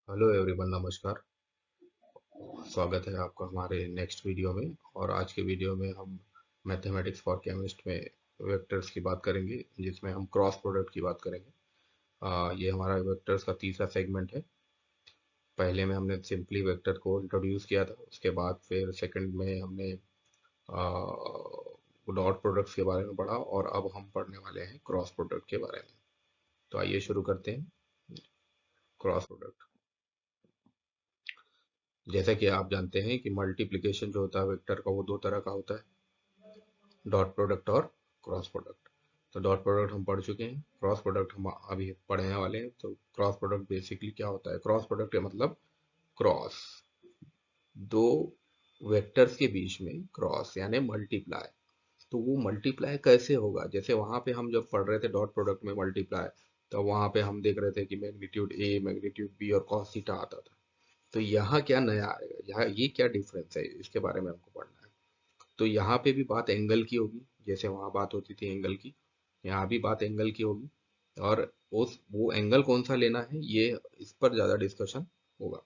Hello everyone, नमस्कार। स्वागत है आपका हमारे नेक्स्ट वीडियो में। और आज के वीडियो में हम मैथमेटिक्स फॉर केमिस्ट में वेक्टर्स की बात करेंगे, जिसमें हम क्रॉस प्रोडक्ट की बात करेंगे। ये हमारा वेक्टर्स का तीसरा सेगमेंट है। पहले में हमने सिंपली वेक्टर को इंट्रोड्यूस किया था, उसके बाद फिर सेकंड में हमने डॉट प्रोडक्ट्स के बारे में पढ़ा, और अब हम पढ़ने वाले हैं क्रॉस प्रोडक्ट के बारे में। तो आइए शुरू करते हैं। क्रॉस प्रोडक्ट, जैसा कि आप जानते हैं कि मल्टीप्लिकेशन जो होता है वेक्टर का, वो दो तरह का होता है, डॉट प्रोडक्ट और क्रॉस प्रोडक्ट। तो डॉट प्रोडक्ट हम पढ़ चुके हैं, क्रॉस प्रोडक्ट हम अभी पढ़ने वाले हैं। तो क्रॉस प्रोडक्ट बेसिकली क्या होता है? क्रॉस प्रोडक्ट का मतलब क्रॉस, दो वेक्टर्स के बीच में क्रॉस यानी मल्टीप्लाई। तो वो मल्टीप्लाई कैसे होगा? जैसे वहां पे हम जब पढ़ रहे थे डॉट प्रोडक्ट में मल्टीप्लाई, तो वहां पे हम देख रहे थे कि मैग्नीट्यूड ए, मैग्नीट्यूड बी और कॉस थीटा आता था। तो यहाँ क्या नया आएगा, यहाँ ये क्या डिफरेंस है, इसके बारे में हमको पढ़ना है। तो यहाँ पे भी बात एंगल की होगी, जैसे वहाँ बात होती थी एंगल की, यहाँ भी बात एंगल की होगी। और उस वो एंगल कौन सा लेना है, ये इस पर ज़्यादा डिस्कशन होगा।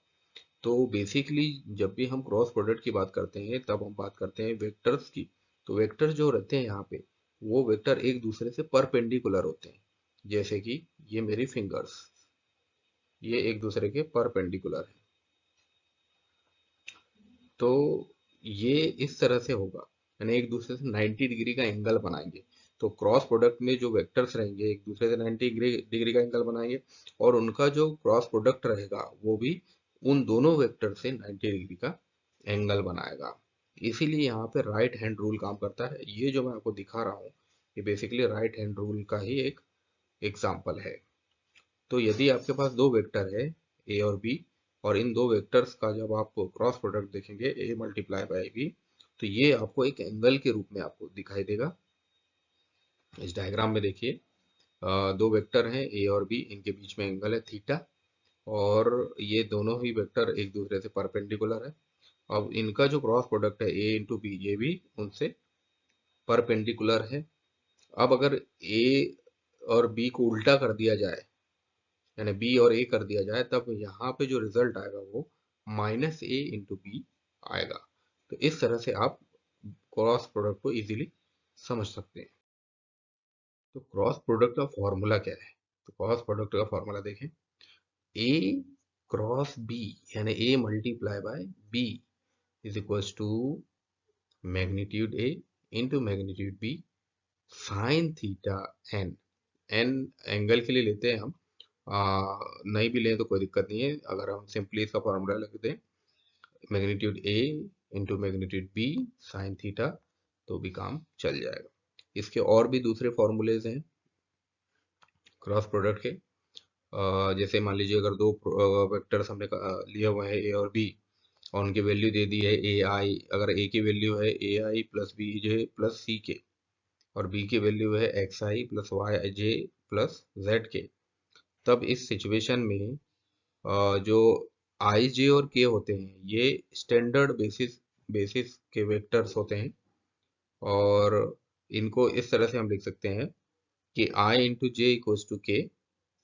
तो बेसिकली जब भी हम क्रॉस प्रोडक्ट की बात करते हैं, तब हम बात करते हैं वेक्टर्स की। तो वेक्टर जो रहते हैं यहाँ पे, वो वेक्टर एक दूसरे से परपेंडिकुलर होते हैं। जैसे कि ये मेरी फिंगर्स, ये एक दूसरे के परपेंडिकुलर है। तो ये इस तरह से होगा, यानी एक दूसरे से 90 डिग्री का एंगल बनाएंगे। तो क्रॉस प्रोडक्ट में जो वेक्टर्स रहेंगे एक दूसरे से 90 डिग्री का एंगल बनाएंगे, और उनका जो क्रॉस प्रोडक्ट रहेगा वो भी उन दोनों वेक्टर से 90 डिग्री का एंगल बनाएगा। इसीलिए यहाँ पे राइट हैंड रूल काम करता है। ये जो मैं आपको दिखा रहा हूँ, ये बेसिकली राइट हैंड रूल का ही एक एग्जाम्पल है। तो यदि आपके पास दो वेक्टर है, ए और बी, और इन दो वेक्टर्स का जब आप क्रॉस प्रोडक्ट देखेंगे, ए मल्टीप्लाई बाई बी, तो ये आपको एक एंगल के रूप में आपको दिखाई देगा। इस डायग्राम में देखिए, दो वेक्टर हैं ए और बी, इनके बीच में एंगल है थीटा, और ये दोनों ही वेक्टर एक दूसरे से परपेंडिकुलर है। अब इनका जो क्रॉस प्रोडक्ट है ए इंटू बी, ये भी उनसे परपेंडिकुलर है। अब अगर ए और बी को उल्टा कर दिया जाए, यानी बी और ए कर दिया जाए, तब यहाँ पे जो रिजल्ट आएगा वो माइनस ए इंटू बी आएगा। तो इस तरह से आप क्रॉस प्रोडक्ट को इजीली समझ सकते हैं। तो क्रॉस प्रोडक्ट का फॉर्मूला क्या है? तो क्रॉस प्रोडक्ट का फॉर्मूला देखें, ए क्रॉस बी यानी A multiply by B is equals to magnitude A into magnitude B sine theta n. N angle के लिए लेते हैं हम, नहीं भी लें तो कोई दिक्कत नहीं है। अगर हम सिंपली इसका फॉर्मूला लिख दें, magnitude A into magnitude B sine theta, तो भी काम चल जाएगा। इसके और भी दूसरे फॉर्मूलेज हैं क्रॉस प्रोडक्ट के। जैसे मान लीजिए अगर दो वेक्टर्स हमने लिए हुए हैं ए और बी, और उनकी वैल्यू दे दी है ए आई। अगर ए की वैल्यू है ए i plus b j plus c के, और बी की वैल्यू है x i plus y j plus z के, तब इस सिचुएशन में जो आई जे और के होते हैं, ये स्टैंडर्ड बेसिस बेसिस के वेक्टर्स होते हैं। और इनको इस तरह से हम लिख सकते हैं कि i into j equals to k,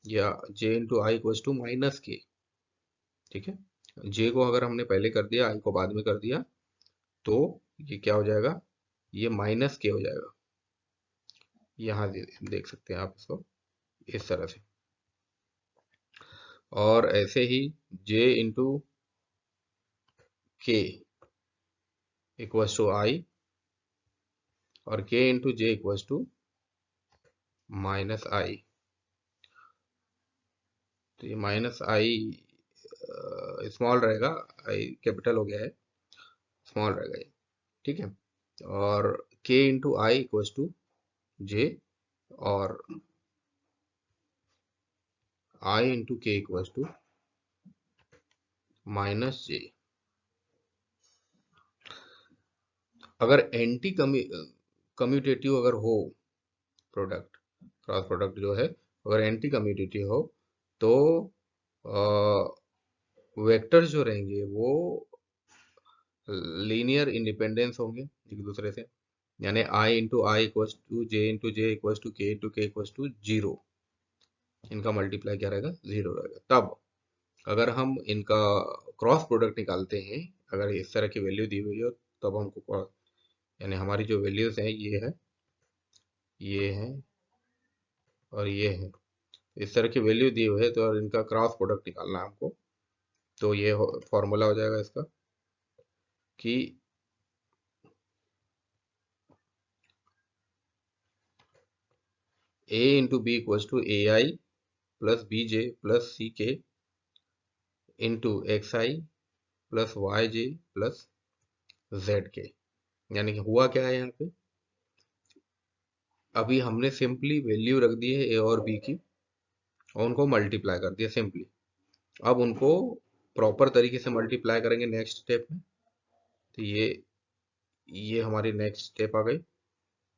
या j into i equals to minus k. ठीक है, जे को अगर हमने पहले कर दिया, आई को बाद में कर दिया, तो ये क्या हो जाएगा, ये माइनस के हो जाएगा। यहाँ देख सकते हैं आप इसको इस तरह से। और ऐसे ही j into k equals to i, और k into j equals to minus i. तो ये माइनस आई स्मॉल रहेगा, आई कैपिटल हो गया है, स्मॉल रहेगा ये। ठीक है, और k into i equals to जे, और आई into k equals to minus जे। अगर एंटी कम्यूटेटिव अगर हो प्रोडक्ट, क्रॉस प्रोडक्ट जो है, अगर एंटी कम्यूटेटिव हो, तो वेक्टर्स जो रहेंगे वो लीनियर इंडिपेंडेंस होंगे एक दूसरे से, यानी i into i equals to j into j equals to k into k equals to zero. इनका मल्टीप्लाई क्या रहेगा, जीरो रहेगा। तब अगर हम इनका क्रॉस प्रोडक्ट निकालते हैं, अगर इस तरह की वैल्यू दी हुई हो, तब हमको यानी हमारी जो वैल्यूज हैं ये है और ये है, इस तरह की वैल्यू दी हुई है, तो और इनका क्रॉस प्रोडक्ट निकालना है हमको। तो ये फॉर्मूला हो जाएगा इसका कि a into b equals to a i plus b j plus c k into x i plus y j plus z k. यानी कि हुआ क्या है यहाँ पे, अभी हमने सिंपली वैल्यू रख दी है ए और बी की और उनको मल्टीप्लाई कर दिया सिंपली। अब उनको प्रॉपर तरीके से मल्टीप्लाई करेंगे नेक्स्ट स्टेप में। तो ये हमारी नेक्स्ट स्टेप आ गई,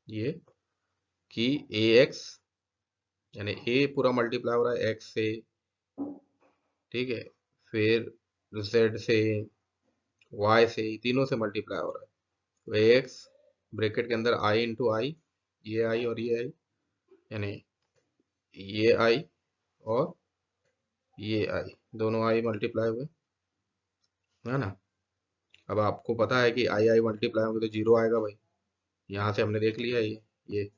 ये कि ए एक्स, यानी ए पूरा मल्टीप्लाई हो रहा है एक्स से, ठीक है, फिर जेड से, वाई से, तीनों से मल्टीप्लाई हो रहा है। तो ए एक्स ब्रैकेट के अंदर आई इंटू आई, ये आई और ये आई, यानी ये आई और ये आई, दोनों आई मल्टीप्लाई हुए, है ना। अब आपको पता है कि आई आई मल्टीप्लाई होंगे तो जीरो आएगा भाई, यहाँ से हमने देख लिया ये,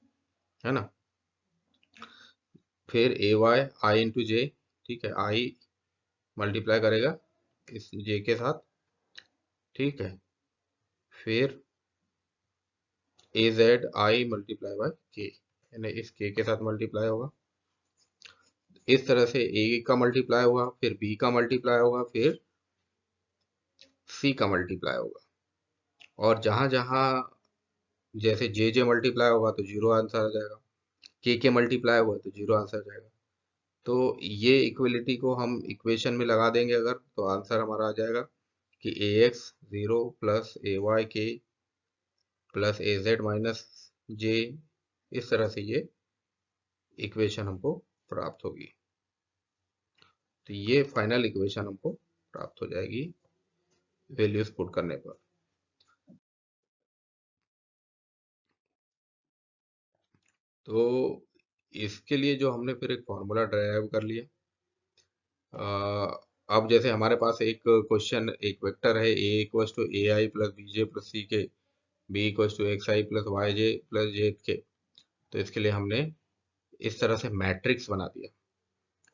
है ना। फिर ए वाई आई इंटू जे, ठीक है, आई मल्टीप्लाई करेगा इस जे के साथ, ठीक है, फिर ए जेड आई मल्टीप्लाई बाय के, यानी इस के साथ मल्टीप्लाई होगा। इस तरह से ए का मल्टीप्लाई होगा, फिर बी का मल्टीप्लाई होगा, फिर सी का मल्टीप्लाई होगा। और जहां जहां जैसे जे मल्टीप्लाई होगा तो जीरो आंसर आ जाएगा, के मल्टीप्लाई होगा तो जीरो आंसर आ जाएगा। तो ये इक्वलिटी को हम इक्वेशन में लगा देंगे अगर, तो आंसर हमारा आ जाएगा कि ए एक्स जीरो प्लस ए वाई के प्लस ए जेड माइनस जे। इस तरह से ये इक्वेशन हमको प्राप्त होगी। तो ये फाइनल इक्वेशन हमको प्राप्त हो जाएगी वैल्यूज पुट करने पर। तो इसके लिए जो हमने फिर एक फॉर्मूला ड्राइव कर लिया। अब जैसे हमारे पास एक क्वेश्चन, एक वेक्टर है a equals to a i plus b j plus c k, b equals to x i plus y j plus z k. तो इसके लिए हमने इस तरह से मैट्रिक्स बना दिया।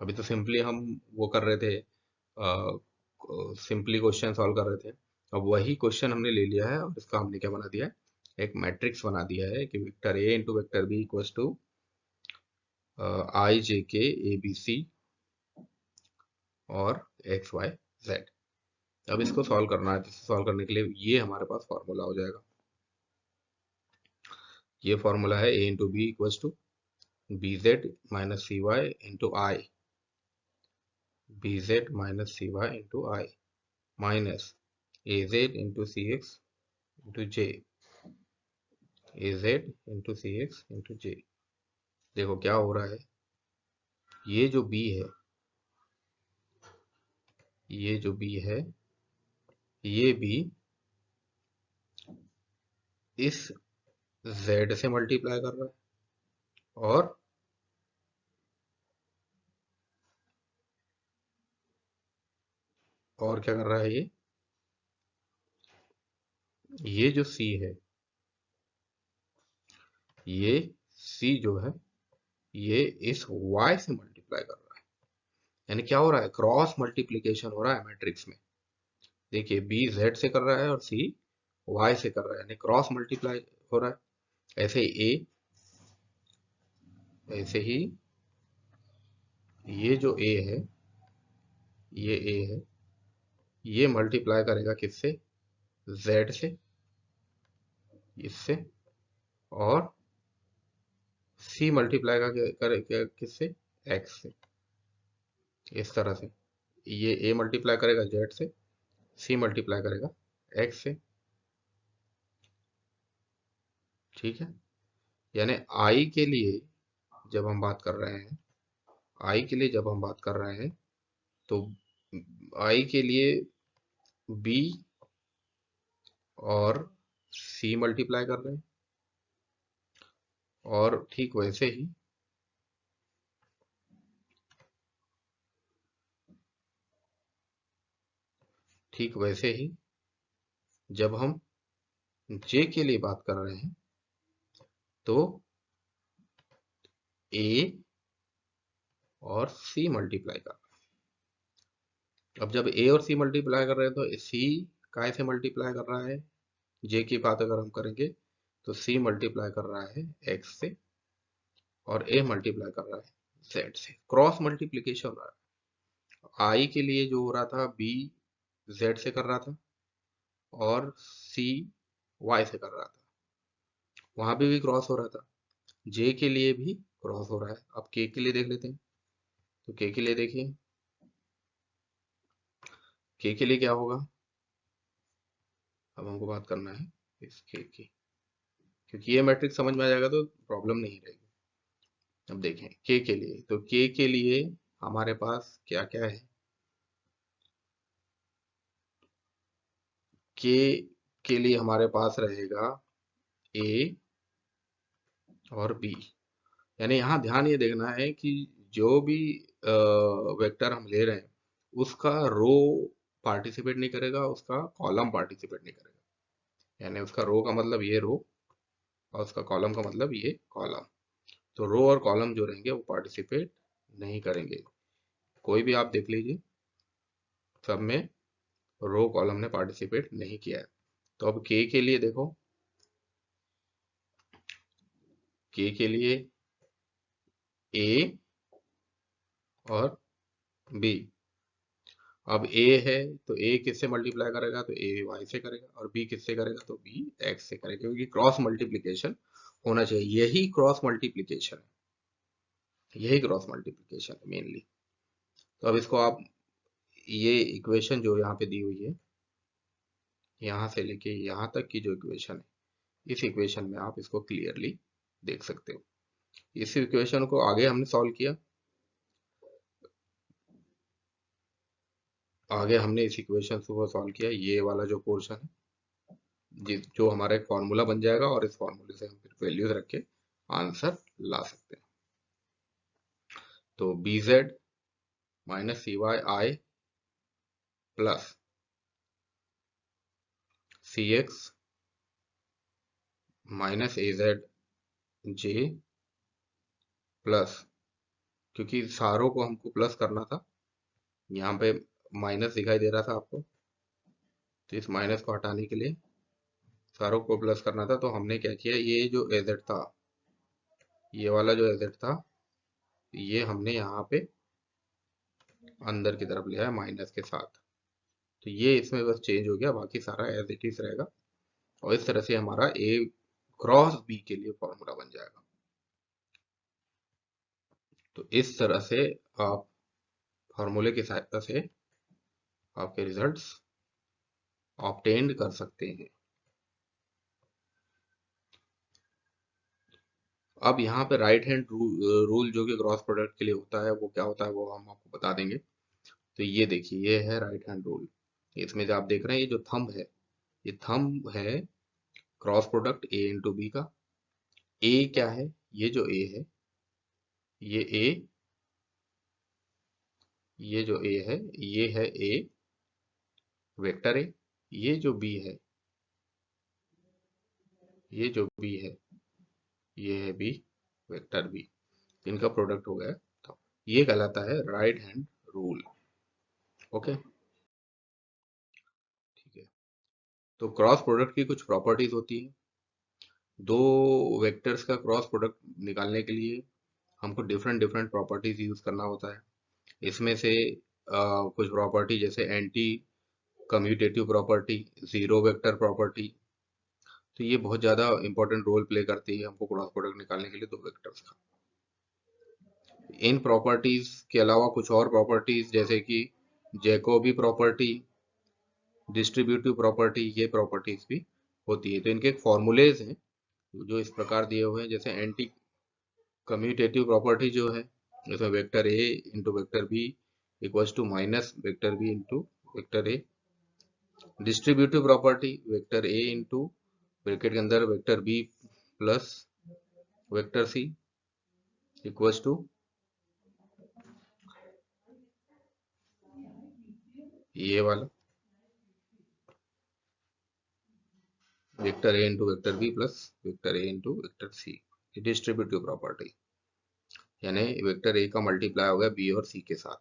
अभी तो सिंपली हम वो कर रहे थे, सिंपली क्वेश्चन सॉल्व कर रहे थे। अब वही क्वेश्चन हमने ले लिया है और इसका हमने क्या बना दिया है, एक मैट्रिक्स बना दिया है कि vector A into vector B equals to i j k a B C और एक्स वाई जेड। अब इसको सॉल्व करना है, जिससे सॉल्व करने के लिए ये हमारे पास फॉर्मूला हो जाएगा। ये फॉर्मूला है a into b equals to b z minus c y into i, b z minus c y into i minus a z into c x into j, a z into c x into j. देखो क्या हो रहा है, ये जो B है, ये जो बी है, ये बी इस जेड से मल्टीप्लाई कर रहा है और क्या कर रहा है, ये जो सी है, ये सी जो है, ये इस y से मल्टीप्लाई कर रहा है। यानी क्या हो रहा है, क्रॉस मल्टीप्लीकेशन हो रहा है मैट्रिक्स में। देखिए बी जेड से कर रहा है और सी y से कर रहा है, यानी क्रॉस मल्टीप्लाई हो रहा है। ऐसे ही ये जो a है, ये a है, ये मल्टीप्लाई करेगा किससे, z से, इससे, और c मल्टीप्लाई करेगा किससे, x से। इस तरह से ये a मल्टीप्लाई करेगा z से, c मल्टीप्लाई करेगा x से, ठीक है। यानी i के लिए जब हम बात कर रहे हैं, आई के लिए जब हम बात कर रहे हैं, तो आई के लिए बी और सी मल्टीप्लाई कर रहे हैं, और ठीक वैसे ही ठीक वैसे ही जब हम जे के लिए बात कर रहे हैं तो ए और सी मल्टीप्लाई कर, अब जब ए और सी मल्टीप्लाई कर रहे हैं तो सी काय से मल्टीप्लाई कर रहा है, जे की बात अगर हम करेंगे तो सी मल्टीप्लाई कर रहा है एक्स से और ए मल्टीप्लाई कर रहा है जेड से, क्रॉस मल्टीप्लीकेशन हो रहा है। आई के लिए जो हो रहा था बी जेड से कर रहा था और सी वाई से कर रहा था, वहां भी क्रॉस हो रहा था। जे के लिए भी क्रॉस हो रहा है। अब के लिए देख लेते हैं, तो के लिए देखिए, के लिए क्या होगा, अब हमको बात करना है इस के की, क्योंकि ये मैट्रिक्स समझ में आ जाएगा तो प्रॉब्लम नहीं रहेगी। अब देखें के लिए, तो के लिए हमारे पास क्या क्या है, के लिए हमारे पास रहेगा ए और बी, यानी यहाँ ध्यान ये देखना है कि जो भी वेक्टर हम ले रहे हैं उसका रो पार्टिसिपेट नहीं करेगा, उसका कॉलम पार्टिसिपेट नहीं करेगा, यानी उसका रो का मतलब ये रो और उसका कॉलम का मतलब ये कॉलम। तो रो और कॉलम जो रहेंगे वो पार्टिसिपेट नहीं करेंगे। कोई भी आप देख लीजिए, सब में रो कॉलम ने पार्टिसिपेट नहीं किया है। तो अब के लिए देखो, के लिए ए और बी, अब ए है तो ए किससे मल्टीप्लाई करेगा, तो ए वाई से करेगा, और बी किससे करेगा, तो बी एक्स से करेगा, क्योंकि क्रॉस मल्टीप्लिकेशन होना चाहिए, यही क्रॉस मल्टीप्लिकेशन है, यही क्रॉस मल्टीप्लिकेशन है मेनली। तो अब इसको आप, ये इक्वेशन जो यहाँ पे दी हुई है, यहाँ से लेके यहाँ तक की जो इक्वेशन है, इस इक्वेशन में आप इसको क्लियरली देख सकते हो। इस इक्वेशन को आगे हमने सॉल्व किया, आगे हमने इस इक्वेशन को सॉल्व किया, ये वाला जो पोर्शन है जो हमारा एक फॉर्मूला बन जाएगा, और इस फॉर्मूले से हम फिर वैल्यूज रख के आंसर ला सकते हैं। तो B z minus c Y I plus C x minus a Z J plus, क्योंकि सारों को हमको प्लस करना था, यहाँ पे माइनस दिखाई दे रहा था आपको, तो इस माइनस को हटाने के लिए सारों को प्लस करना था, तो हमने क्या किया, ये जो ए जेड था, ये वाला जो ए जेड था, ये हमने यहाँ पे अंदर की तरफ लिया है माइनस के साथ, तो ये इसमें बस चेंज हो गया, बाकी सारा एज इट इज रहेगा। और इस तरह से हमारा ए क्रॉस बी के लिए फॉर्मूला बन जाएगा। तो इस तरह से आप फॉर्मूले की सहायता से आपके रिजल्ट्स ऑब्टेन्ड कर सकते हैं। अब यहाँ पे राइट हैंड रूल जो कि क्रॉस प्रोडक्ट के लिए होता है, वो क्या होता है वो हम आपको बता देंगे। तो ये देखिए, ये है राइट हैंड रूल। इसमें जो आप देख रहे हैं, ये जो थंब है, ये थंब है cross product A into B का। ए क्या है, ये जो ए है, ये ए, ये जो ए है, ये है ए वेक्टर ए, ये जो बी है, ये जो बी है, ये है बी वेक्टर बी, इनका प्रोडक्ट हो गया। तो ये कहलाता है राइट हैंड रूल। ओके, ठीक है। तो क्रॉस प्रोडक्ट की कुछ प्रॉपर्टीज होती है। दो वेक्टर्स का क्रॉस प्रोडक्ट निकालने के लिए हमको डिफरेंट डिफरेंट प्रॉपर्टीज यूज करना होता है। इसमें से कुछ प्रॉपर्टी जैसे anti commutative property, zero vector property, तो ये बहुत ज़्यादा इंपॉर्टेंट रोल प्ले करती है हमको क्रॉस प्रोडक्ट निकालने के लिए दो वेक्टर्स का। इन प्रॉपर्टीज के अलावा कुछ और प्रॉपर्टीज जैसे कि जैकोबी प्रॉपर्टी, डिस्ट्रीब्यूटिव प्रॉपर्टी, ये प्रॉपर्टीज भी होती है। तो इनके एक फॉर्मूलेज हैं जो इस प्रकार दिए हुए हैं, जैसे एंटी कम्यूटेटिव प्रॉपर्टी जो है, इसमें vector A into vector B equals to minus vector B into vector A. Distributive property, vector A into bracket के अंदर vector B plus vector C equals to ये वाला, वेक्टर ए into vector B plus vector ए into vector C, distributive property, यानी vector A का multiply हो गया B और सी के साथ।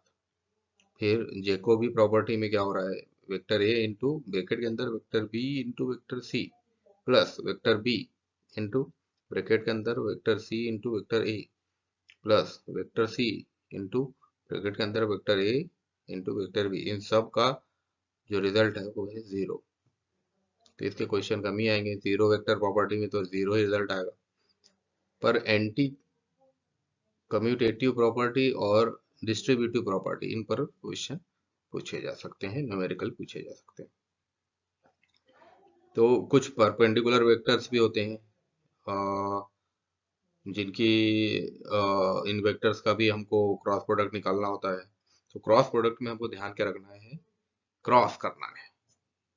फिर जेकोबी प्रॉपर्टी में क्या हो रहा है, वेक्टर ए इंटू ब्रैकेट के अंदर vector B into vector c plus vector B into bracket के अंदर vector c into vector a plus vector c into bracket के अंदर वेक्टर ए इंटू वेक्टर बी, इन सब का जो रिजल्ट है वो है जीरो। तो इसके क्वेश्चन कम ही आएंगे, जीरो वेक्टर प्रॉपर्टी में तो जीरो ही रिजल्ट आएगा। पर एंटी कम्यूटेटिव प्रॉपर्टी और डिस्ट्रीब्यूटिव प्रॉपर्टी, इन पर क्वेश्चन पूछे जा सकते हैं, न्यूमेरिकल पूछे जा सकते हैं। तो कुछ परपेंडिकुलर वेक्टर्स भी होते हैं जिनकी इन वेक्टर्स का भी हमको क्रॉस प्रोडक्ट निकालना होता है। तो क्रॉस प्रोडक्ट में हमको ध्यान क्या रखना है, क्रॉस करना है।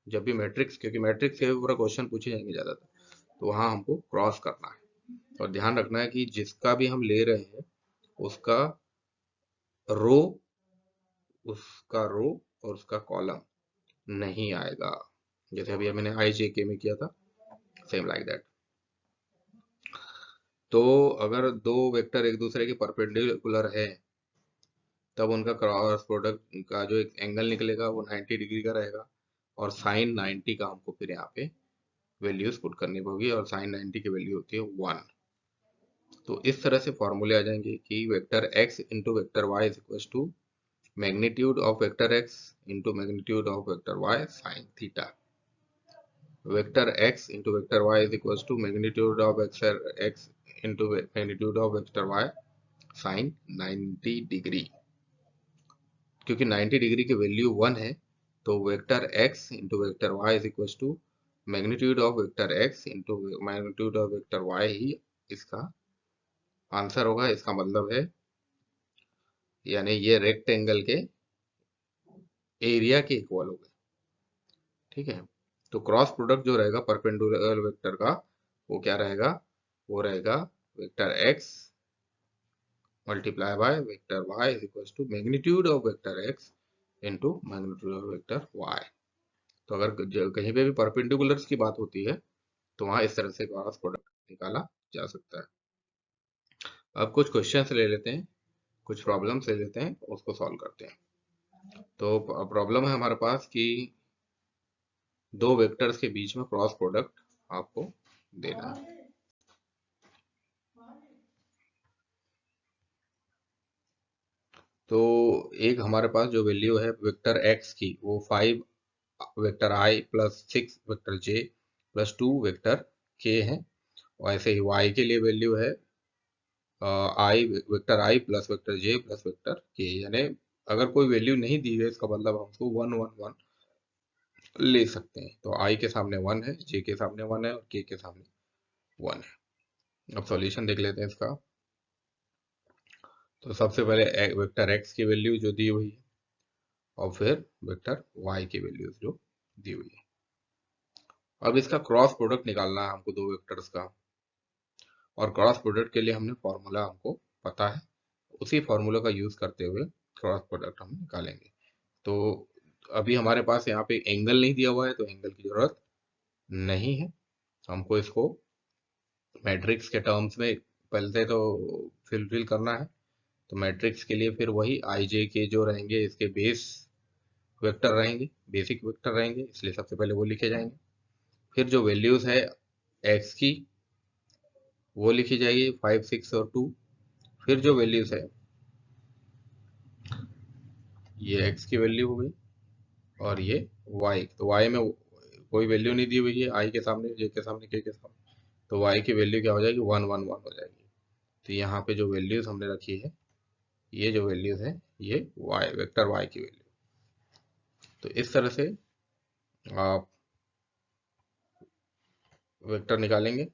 जब भी मैट्रिक्स, क्योंकि मैट्रिक्स के ऊपर क्वेश्चन पूछे जाएंगे ज्यादातर, तो वहां हमको क्रॉस करना है और ध्यान रखना है कि जिसका भी हम ले रहे हैं उसका रो और उसका कॉलम नहीं आएगा। जैसे अभी मैंने आई जे के में किया था, सेम लाइक दैट। तो अगर दो वेक्टर एक दूसरे के परपेंडिकुलर है तब उनका क्रॉस प्रोडक्ट का जो एक एंगल निकलेगा वो 90 डिग्री का रहेगा, और साइन 90 का हमको फिर यहाँ पे वैल्यूज पुट करनी होगी, और साइन 90 की वैल्यू होती है 1। तो इस तरह से फॉर्मूले आ जाएंगे कि vector x into vector y is equal to magnitude of vector x into magnitude of vector y sine theta. Vector x into vector y is equal to magnitude of vector x into magnitude of vector y sine 90 degree. क्योंकि 90 degree की value 1 है, तो vector x into vector y is equal to magnitude of vector x into magnitude of vector y ही इसका answer होगा। इसका मतलब है यानी ये रेक्टेंगल के एरिया के इक्वल हो गए। ठीक है, तो क्रॉस प्रोडक्ट जो रहेगा परपेंडिकुलर वेक्टर का वो क्या रहेगा, वो रहेगा vector x multiply by vector y is equal to magnitude of vector x into magnitude of vector y। तो अगर कहीं पे भी परपेंडिकुलर्स की बात होती है तो वहां इस तरह से क्रॉस प्रोडक्ट निकाला जा सकता है। अब कुछ क्वेश्चंस ले लेते हैं, कुछ प्रॉब्लम्स ले लेते हैं, उसको सॉल्व करते हैं। तो प्रॉब्लम है हमारे पास कि दो वेक्टर्स के बीच में क्रॉस प्रोडक्ट आपको देना है। तो एक हमारे पास जो वैल्यू है वेक्टर x की वो 5 vector i plus 6 vector j plus 2 vector k है, और ऐसे ही y के लिए वैल्यू है i vector i plus vector j plus vector k। यानी अगर कोई वैल्यू नहीं दी है इसका मतलब हम उसको 1 1 1 ले सकते हैं। तो i के सामने 1 है, j के सामने 1 है और k के सामने 1 है। अब सॉल्यूशन देख लेते हैं इसका। तो सबसे पहले वेक्टर x की वैल्यू जो दी हुई है और फिर वेक्टर y की वैल्यूज जो दी हुई है। अब इसका क्रॉस प्रोडक्ट निकालना है हमको दो वेक्टर्स का, और क्रॉस प्रोडक्ट के लिए हमने फॉर्मूला हमको पता है, उसी फॉर्मूला का यूज करते हुए क्रॉस प्रोडक्ट हम निकालेंगे। तो अभी हमारे पास यहाँ पे एंगल नहीं दिया हुआ है तो एंगल की जरूरत नहीं है, हमको इसको मैट्रिक्स के टर्म्स में पहले तो फिल करना है। तो मैट्रिक्स के लिए फिर वही आई जे के जो रहेंगे इसके बेस वेक्टर रहेंगे, बेसिक वेक्टर रहेंगे, इसलिए सबसे पहले वो लिखे जाएंगे। फिर जो वैल्यूज है एक्स की वो लिखी जाएगी 5 6 और 2। फिर जो वैल्यूज है ये एक्स की वैल्यू हो गई और ये वाई, तो वाई में कोई वैल्यू नहीं दी हुई है, आई के सामने जे के सामने के सामने, तो वाई की वैल्यू क्या हो जाएगी 1 1 1 हो जाएगी। तो यहाँ पे जो वैल्यूज हमने रखी है, ये जो वैल्यूज है ये वाई वेक्टर वाई की वैल्यू। तो इस तरह से आप वेक्टर निकालेंगे।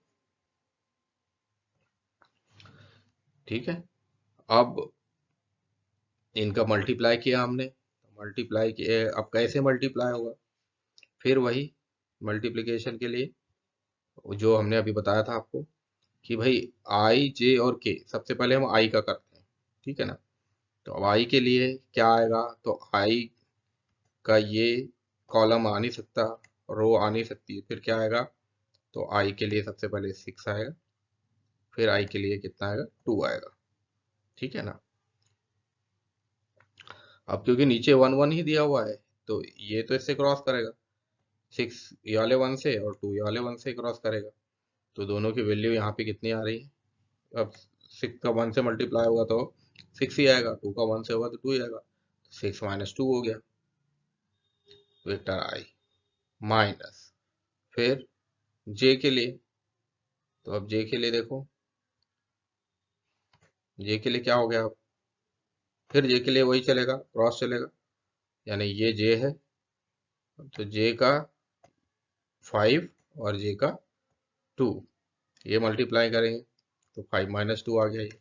ठीक है, अब इनका मल्टीप्लाई किया हमने, मल्टीप्लाई किए, अब कैसे मल्टीप्लाई होगा, फिर वही मल्टीप्लिकेशन के लिए जो हमने अभी बताया था आपको कि भाई आई जे और के, सबसे पहले हम आई का करते हैं। ठीक है ना, तो अब आई के लिए क्या आएगा, तो आई का ये कॉलम आ नहीं सकता, रो आ नहीं सकती, फिर क्या आएगा तो i के लिए सबसे पहले 6 आएगा, फिर i के लिए कितना आएगा, 2 आएगा। ठीक है ना। अब क्योंकि नीचे 1 1 ही दिया हुआ है, तो ये तो इससे क्रॉस करेगा, 6 ये वाले 1 से और 2 ये वाले 1 से क्रॉस करेगा। तो दोनों की वैल्यू यहाँ पे कितनी आ रही है, अब 6 का 1 से मल्टीप्लाई होगा तो 6 ही आएगा, 2 का 1 से होगा तो 2 ही आएगा, 6 माइनस 2 हो गया वेक्टर आई माइनस। फिर जे के लिए, तो अब जे के लिए देखो, जे के लिए क्या हो गया, अब फिर जे के लिए वही चलेगा, क्रॉस चलेगा, यानी ये जे है तो जे का 5 और जे का 2 ये मल्टीप्लाई करेंगे तो 5 माइनस 2 आ गया ये।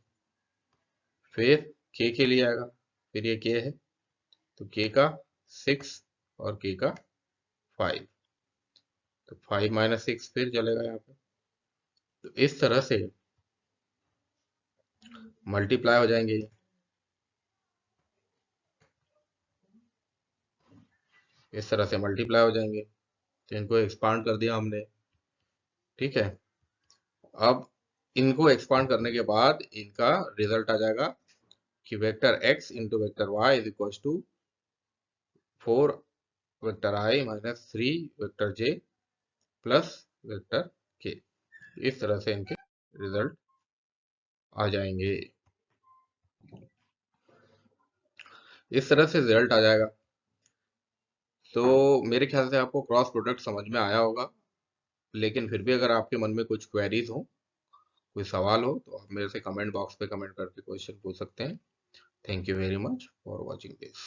फिर के लिए आएगा, फिर ये के है तो के का 6 और के का 5, तो 5 माइनस 6 फिर चलेगा यहाँ पे। तो इस तरह से मल्टीप्लाई हो जाएंगे, इस तरह से मल्टीप्लाई हो जाएंगे। तो इनको एक्सपांड कर दिया हमने। ठीक है, अब इनको एक्सपांड करने के बाद इनका रिजल्ट आ जाएगा कि vector x into vector Y is equal to 4 vector i minus 3 vector j plus vector k। इस तरह से इनके रिजल्ट आ जाएंगे, इस तरह से रिजल्ट आ जाएगा। तो मेरे ख्याल से आपको क्रॉस प्रोडक्ट समझ में आया होगा, लेकिन फिर भी अगर आपके मन में कुछ क्वेरीज हो, कोई सवाल हो, तो आप मेरे से कमेंट बॉक्स पे कमेंट करके क्वेश्चन पूछ सकते हैं। Thank you very much for watching this.